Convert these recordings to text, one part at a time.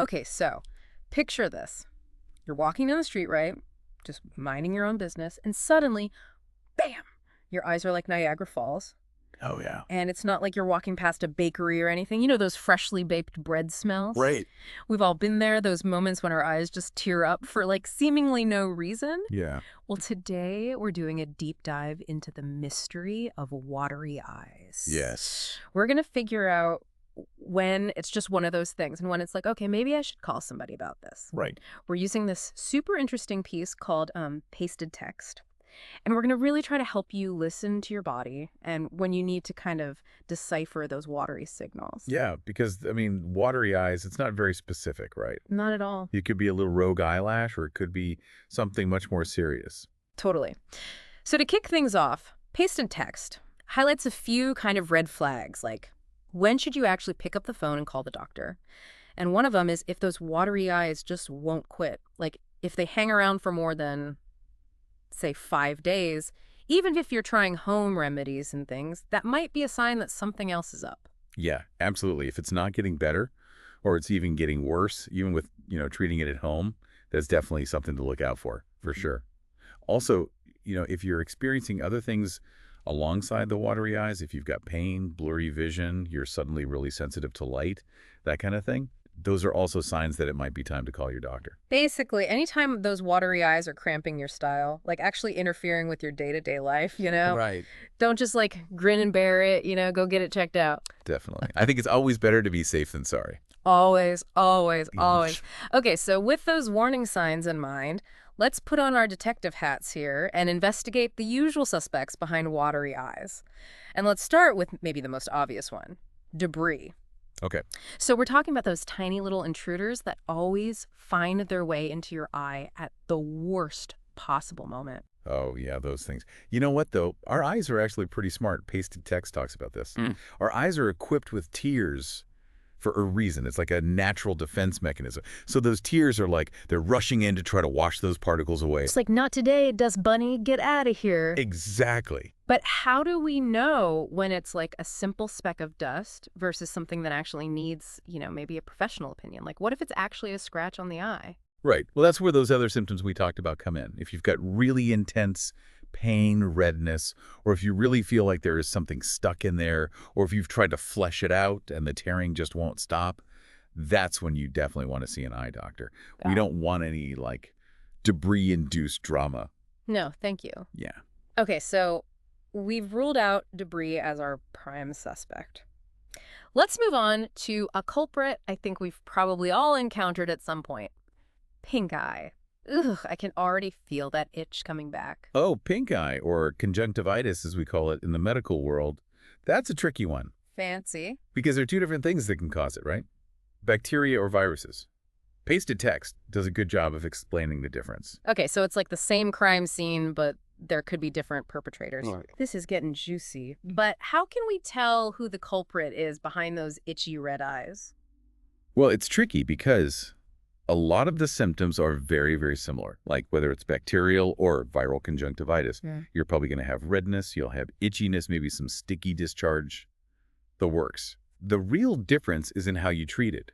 Okay, so picture this. You're walking down the street, right? Just minding your own business, and suddenly, bam! Your eyes are like Niagara Falls. Oh, yeah. And it's not like you're walking past a bakery or anything. You know those freshly baked bread smells? Right. We've all been there, those moments when our eyes just tear up for like seemingly no reason. Yeah. Well, today we're doing a deep dive into the mystery of watery eyes. Yes. We're going to figure out when it's just one of those things and when it's like, okay, maybe I should call somebody about this. Right. We're using this super interesting piece called pasted text. And we're going to really try to help you listen to your body and when you need to kind of decipher those watery signals. Yeah, because, I mean, watery eyes, it's not very specific, right? Not at all. You could be a little rogue eyelash, or it could be something much more serious. Totally. So to kick things off, pasted text highlights a few kind of red flags, like when should you actually pick up the phone and call the doctor? And one of them is if those watery eyes just won't quit. Like if they hang around for more than, say, 5 days, even if you're trying home remedies and things, that might be a sign that something else is up. Yeah, absolutely. If it's not getting better, or it's even getting worse, even with, treating it at home, that's definitely something to look out for sure. Also, if you're experiencing other things alongside the watery eyes, if you've got pain, blurry vision, you're suddenly really sensitive to light, that kind of thing, those are also signs that it might be time to call your doctor. Basically, anytime those watery eyes are cramping your style, like actually interfering with your day-to-day life, Right. don't just like grin and bear it, go get it checked out. Definitely. I think it's always better to be safe than sorry. Always, always, always. Okay, so with those warning signs in mind, let's put on our detective hats here and investigate the usual suspects behind watery eyes. And let's start with maybe the most obvious one, debris. Okay. So we're talking about those tiny little intruders that always find their way into your eye at the worst possible moment. Oh, yeah, those things. You know what, though? Our eyes are actually pretty smart. Pasted text talks about this. Our eyes are equipped with tears for a reason. It's like a natural defense mechanism. So those tears are like they're rushing in to try to wash those particles away. It's like, not today, Dust Bunny, get out of here. Exactly. But how do we know when it's like a simple speck of dust versus something that actually needs, maybe a professional opinion? Like, what if it's actually a scratch on the eye? Right. Well, that's where those other symptoms we talked about come in. If you've got really intense pain, redness, or if you really feel like there is something stuck in there, or if you've tried to flesh it out and the tearing just won't stop, that's when you definitely want to see an eye doctor. Yeah. We don't want any, debris-induced drama. No, thank you. Yeah. Okay, so we've ruled out debris as our prime suspect. Let's move on to a culprit I think we've probably all encountered at some point. Pink eye. Ugh, I can already feel that itch coming back. Oh, pink eye, or conjunctivitis, as we call it in the medical world, that's a tricky one. Fancy. Because there are two different things that can cause it, right? Bacteria or viruses. Pasted text does a good job of explaining the difference. Okay, so it's like the same crime scene, but there could be different perpetrators. Right. This is getting juicy. But how can we tell who the culprit is behind those itchy red eyes? Well, it's tricky because a lot of the symptoms are very, very similar. Like whether it's bacterial or viral conjunctivitis, you're probably going to have redness, you'll have itchiness, maybe some sticky discharge, the works. The real difference is in how you treat it.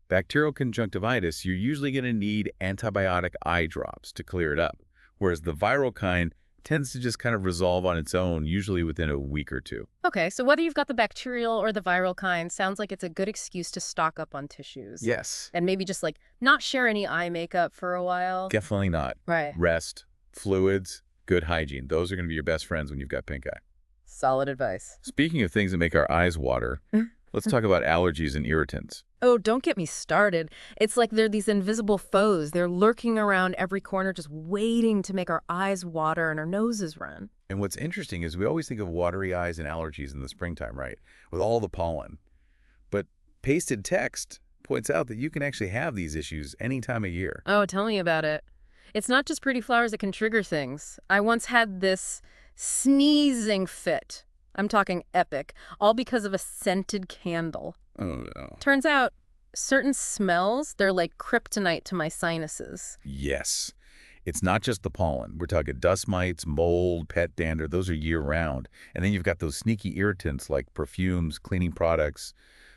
Bacterial conjunctivitis, you're usually going to need antibiotic eye drops to clear it up, whereas the viral kind tends to just kind of resolve on its own, usually within a week or two. Okay, so whether you've got the bacterial or the viral kind, sounds like it's a good excuse to stock up on tissues. Yes. And maybe just not share any eye makeup for a while. Definitely not. Right. Rest, fluids, good hygiene. Those are going to be your best friends when you've got pink eye. Solid advice. Speaking of things that make our eyes water, let's talk about allergies and irritants. Oh, don't get me started. It's like they're these invisible foes. They're lurking around every corner, just waiting to make our eyes water and our noses run. And what's interesting is we always think of watery eyes and allergies in the springtime, right? With all the pollen. But pasted text points out that you can actually have these issues any time of year. Oh, tell me about it. It's not just pretty flowers that can trigger things. I once had this sneezing fit. I'm talking epic, all because of a scented candle. Oh, no. Turns out, certain smells, they're like kryptonite to my sinuses. Yes. It's not just the pollen. We're talking dust mites, mold, pet dander. Those are year-round. And then you've got those sneaky irritants like perfumes, cleaning products.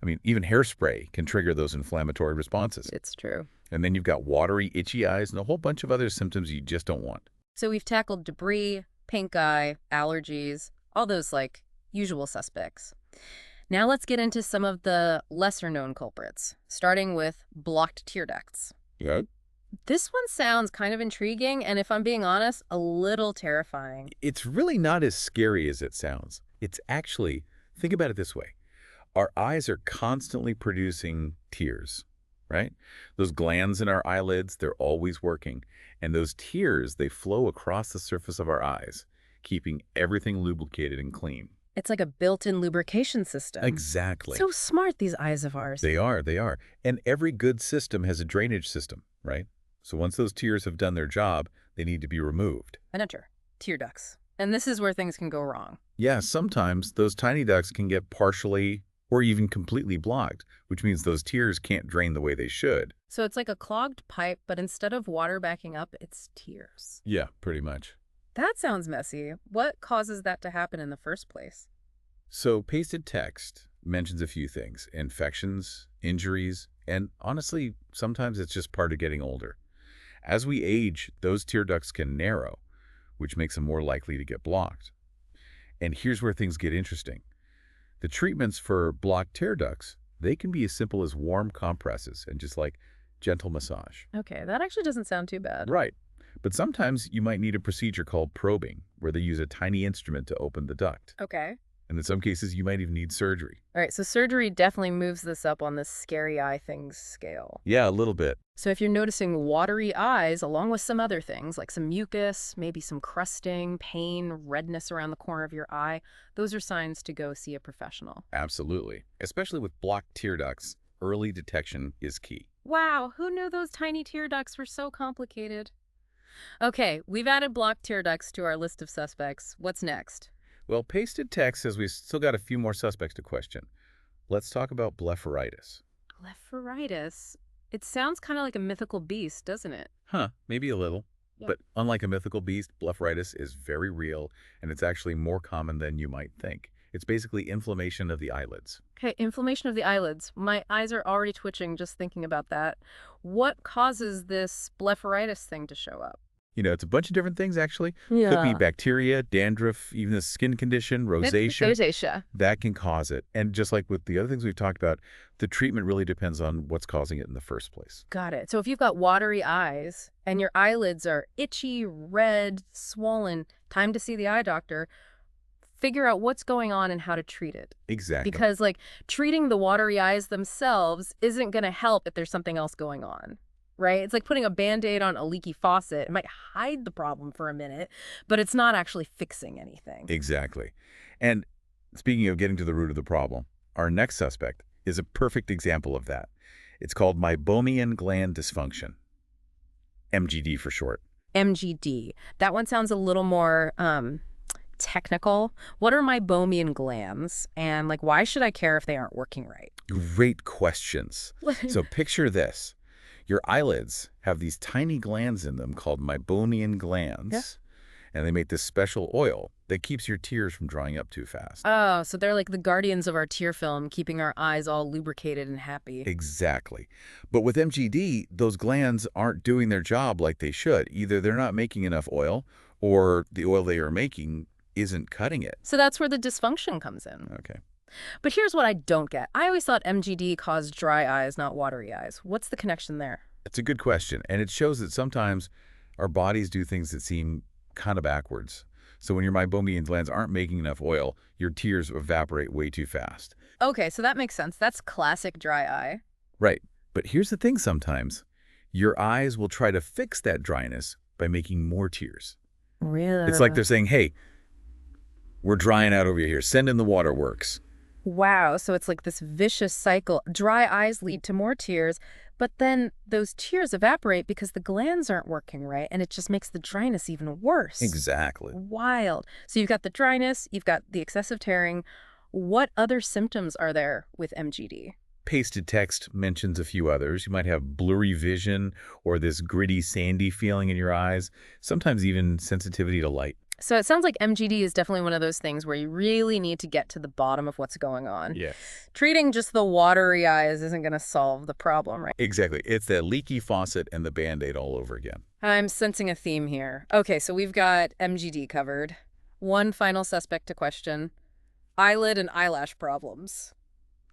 I mean, even hairspray can trigger those inflammatory responses. It's true. And then you've got watery, itchy eyes and a whole bunch of other symptoms you just don't want. So we've tackled debris, pink eye, allergies, all those, like, usual suspects. Now let's get into some of the lesser-known culprits, starting with blocked tear ducts. Yeah. This one sounds kind of intriguing, and if I'm being honest, a little terrifying. It's really not as scary as it sounds. It's actually, think about it this way. Our eyes are constantly producing tears, right? Those glands in our eyelids, they're always working. And those tears, they flow across the surface of our eyes, keeping everything lubricated and clean. It's like a built-in lubrication system. Exactly. So smart, these eyes of ours. They are. And every good system has a drainage system, right? So once those tears have done their job, they need to be removed. And enter tear ducts. And this is where things can go wrong. Yeah, sometimes those tiny ducts can get partially or even completely blocked, which means those tears can't drain the way they should. So it's like a clogged pipe, but instead of water backing up, it's tears. Yeah, pretty much. That sounds messy. What causes that to happen in the first place? So pasted text mentions a few things: infections, injuries, and honestly, sometimes it's just part of getting older. As we age, those tear ducts can narrow, which makes them more likely to get blocked. And here's where things get interesting. The treatments for blocked tear ducts, they can be as simple as warm compresses and just like gentle massage. Okay, that actually doesn't sound too bad. Right. But sometimes you might need a procedure called probing, where they use a tiny instrument to open the duct. Okay. And in some cases, you might even need surgery. All right, so surgery definitely moves this up on the scary eye things scale. Yeah, a little bit. So if you're noticing watery eyes, along with some other things, like some mucus, maybe some crusting, pain, redness around the corner of your eye, those are signs to go see a professional. Absolutely. Especially with blocked tear ducts, early detection is key. Wow, who knew those tiny tear ducts were so complicated? Okay, we've added blocked tear ducts to our list of suspects. What's next? Well, pasted text says we've still got a few more suspects to question. Let's talk about blepharitis. Blepharitis? It sounds kind of like a mythical beast, doesn't it? Huh, maybe a little. Yeah. But unlike a mythical beast, blepharitis is very real, and it's actually more common than you might think. It's basically inflammation of the eyelids. Okay, inflammation of the eyelids. My eyes are already twitching just thinking about that. What causes this blepharitis thing to show up? You know, it's a bunch of different things, actually. Yeah. Could be bacteria, dandruff, even a skin condition, rosacea. Rosacea. That can cause it. And just like with the other things we've talked about, the treatment really depends on what's causing it in the first place. Got it. So if you've got watery eyes and your eyelids are itchy, red, swollen, time to see the eye doctor. Figure out what's going on and how to treat it. Exactly. Because, like, treating the watery eyes themselves isn't going to help if there's something else going on, right? It's like putting a Band-Aid on a leaky faucet. It might hide the problem for a minute, but it's not actually fixing anything. Exactly. And speaking of getting to the root of the problem, our next suspect is a perfect example of that. It's called meibomian gland dysfunction. MGD for short. MGD. That one sounds a little more technical. What are meibomian glands? And, like, why should I care if they aren't working right? Great questions. So picture this. Your eyelids have these tiny glands in them called meibomian glands. Yeah. And they make this special oil that keeps your tears from drying up too fast. Oh, so they're like the guardians of our tear film, keeping our eyes all lubricated and happy. Exactly. But with MGD, those glands aren't doing their job like they should. Either they're not making enough oil, or the oil they are making isn't cutting it. So that's where the dysfunction comes in. Okay. But here's what I don't get. I always thought MGD caused dry eyes, not watery eyes. What's the connection there? It's a good question. And it shows that sometimes our bodies do things that seem kind of backwards. So when your meibomian glands aren't making enough oil, your tears evaporate way too fast. Okay, so that makes sense. That's classic dry eye. Right. But here's the thing sometimes. Your eyes will try to fix that dryness by making more tears. Really? It's like they're saying, hey, we're drying out over here. Send in the waterworks. Wow, so it's like this vicious cycle. Dry eyes lead to more tears, but then those tears evaporate because the glands aren't working right, and it just makes the dryness even worse. Exactly. Wild. So you've got the dryness, you've got the excessive tearing. What other symptoms are there with MGD? Pasted text mentions a few others. You might have blurry vision or this gritty, sandy feeling in your eyes, sometimes even sensitivity to light. So it sounds like MGD is definitely one of those things where you really need to get to the bottom of what's going on. Yes. Treating just the watery eyes isn't going to solve the problem, right? Exactly. It's the leaky faucet and the Band-Aid all over again. I'm sensing a theme here. Okay, so we've got MGD covered. One final suspect to question. Eyelid and eyelash problems.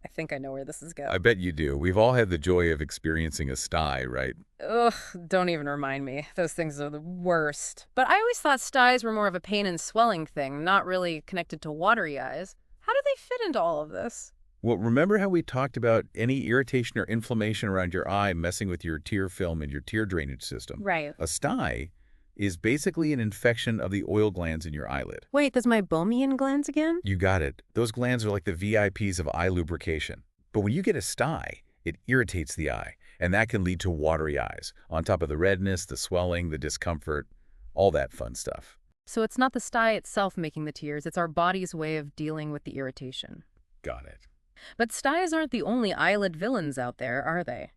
I think I know where this is going. I bet you do. We've all had the joy of experiencing a sty, right? Ugh, don't even remind me. Those things are the worst. But I always thought styes were more of a pain and swelling thing, not really connected to watery eyes. How do they fit into all of this? Well, remember how we talked about any irritation or inflammation around your eye messing with your tear film and your tear drainage system? Right. A sty is basically an infection of the oil glands in your eyelid. Wait, there's my Bohemian glands again? You got it. Those glands are like the VIPs of eye lubrication. But when you get a sty, it irritates the eye, and that can lead to watery eyes, on top of the redness, the swelling, the discomfort, all that fun stuff. So it's not the sty itself making the tears, it's our body's way of dealing with the irritation. Got it. But styes aren't the only eyelid villains out there, are they?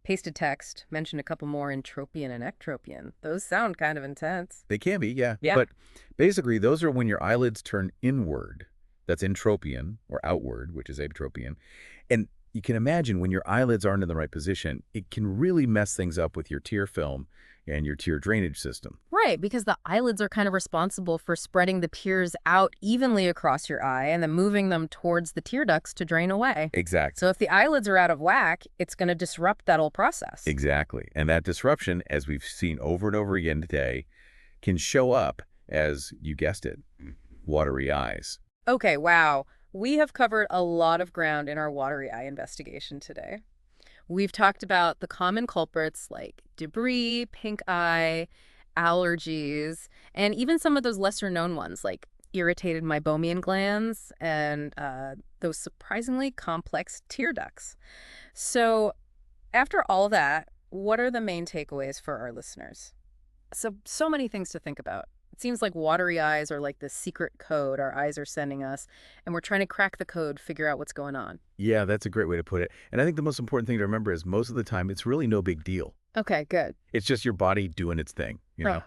Pasted text mentioned a couple more, entropion and ectropion. Those sound kind of intense. They can be, yeah. Yeah. But basically, those are when your eyelids turn inward. That's entropion, or outward, which is ectropion. And you can imagine when your eyelids aren't in the right position, it can really mess things up with your tear film and your tear drainage system. Right, because the eyelids are kind of responsible for spreading the tears out evenly across your eye and then moving them towards the tear ducts to drain away. Exactly. So if the eyelids are out of whack, it's going to disrupt that whole process. Exactly. And that disruption, as we've seen over and over again today, can show up as, you guessed it, watery eyes. Okay, wow. We have covered a lot of ground in our watery eye investigation today. We've talked about the common culprits like debris, pink eye, allergies, and even some of those lesser known ones like irritated meibomian glands and those surprisingly complex tear ducts. So after all that, what are the main takeaways for our listeners? So many things to think about. It seems like watery eyes are like the secret code our eyes are sending us, and we're trying to crack the code, figure out what's going on. Yeah, that's a great way to put it. And I think the most important thing to remember is most of the time, it's really no big deal. Okay, good. It's just your body doing its thing, Huh.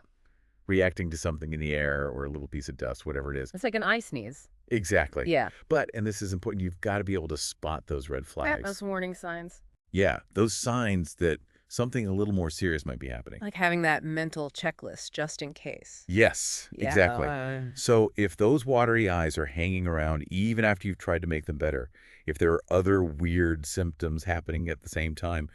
reacting to something in the air or a little piece of dust, whatever it is. It's like an eye sneeze. Exactly. Yeah. But, and this is important, you've got to be able to spot those red Yeah, flags. those warning signs. Yeah, those signs that something a little more serious might be happening. Like having that mental checklist just in case. Yes, Yeah. exactly. So if those watery eyes are hanging around even after you've tried to make them better, if there are other weird symptoms happening at the same time,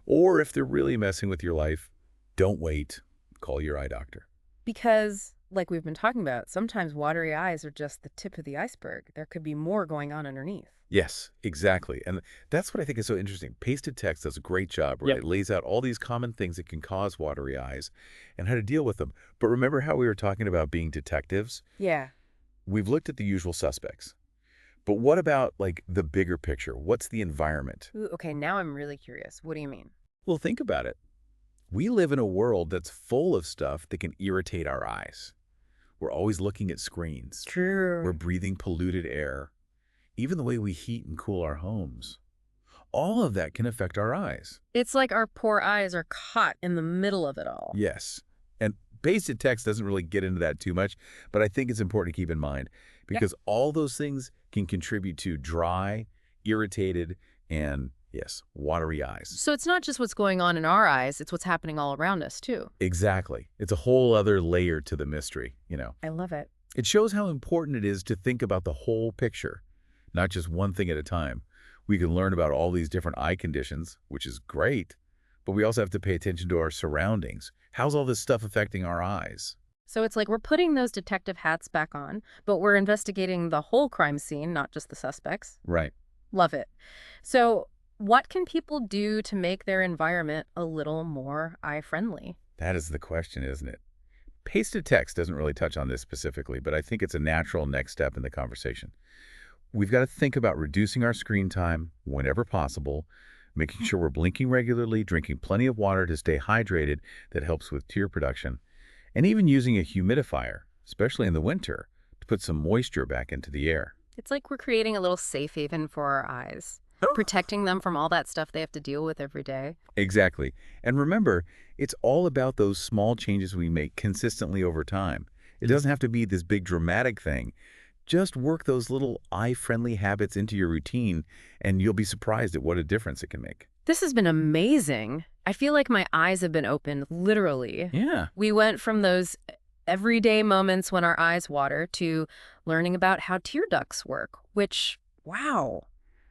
or if they're really messing with your life, don't wait. Call your eye doctor. Because, like we've been talking about, sometimes watery eyes are just the tip of the iceberg. There could be more going on underneath. Yes, exactly. And that's what I think is so interesting. Pasted Text does a great job, right? Yep. It lays out all these common things that can cause watery eyes and how to deal with them. But remember how we were talking about being detectives? Yeah. We've looked at the usual suspects. But what about, like, the bigger picture? What's the environment? Ooh, okay, now I'm really curious. What do you mean? Well, think about it. We live in a world that's full of stuff that can irritate our eyes. We're always looking at screens. True. We're breathing polluted air. Even the way we heat and cool our homes. All of that can affect our eyes. It's like our poor eyes are caught in the middle of it all. Yes. And Pasted Text doesn't really get into that too much, but I think it's important to keep in mind because all those things can contribute to dry, irritated, and, yes, watery eyes. So it's not just what's going on in our eyes, it's what's happening all around us, too. Exactly. It's a whole other layer to the mystery. I love it. It shows how important it is to think about the whole picture, not just one thing at a time. We can learn about all these different eye conditions, which is great, but we also have to pay attention to our surroundings. How's all this stuff affecting our eyes? So it's like we're putting those detective hats back on, but we're investigating the whole crime scene, not just the suspects. Right. Love it. So what can people do to make their environment a little more eye-friendly? That is the question, isn't it? Pasted Text doesn't really touch on this specifically, but I think it's a natural next step in the conversation. We've got to think about reducing our screen time whenever possible, making sure we're blinking regularly, drinking plenty of water to stay hydrated that helps with tear production, and even using a humidifier, especially in the winter, to put some moisture back into the air. It's like we're creating a little safe haven for our eyes, protecting them from all that stuff they have to deal with every day. Exactly. And remember, it's all about those small changes we make consistently over time. It doesn't have to be this big dramatic thing. Just work those little eye-friendly habits into your routine, and you'll be surprised at what a difference it can make. This has been amazing. I feel like my eyes have been opened, literally. Yeah. We went from those everyday moments when our eyes water to learning about how tear ducts work, which, wow.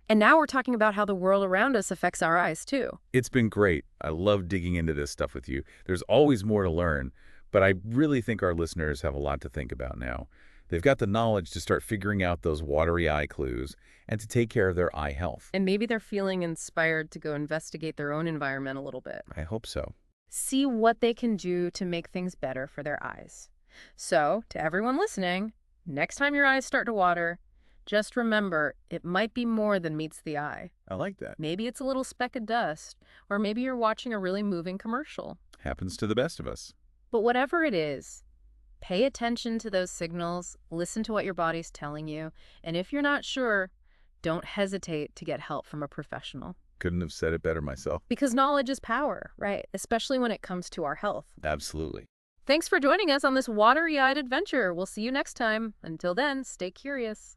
And now we're talking about how the world around us affects our eyes, too. It's been great. I love digging into this stuff with you. There's always more to learn, but I really think our listeners have a lot to think about now. They've got the knowledge to start figuring out those watery eye clues and to take care of their eye health. And maybe they're feeling inspired to go investigate their own environment a little bit. I hope so. See what they can do to make things better for their eyes. So, to everyone listening, next time your eyes start to water, just remember it might be more than meets the eye. I like that. Maybe it's a little speck of dust, or maybe you're watching a really moving commercial. Happens to the best of us. But whatever it is, pay attention to those signals, listen to what your body's telling you, and if you're not sure, don't hesitate to get help from a professional. Couldn't have said it better myself. Because knowledge is power, right? Especially when it comes to our health. Absolutely. Thanks for joining us on this watery-eyed adventure. We'll see you next time. Until then, stay curious.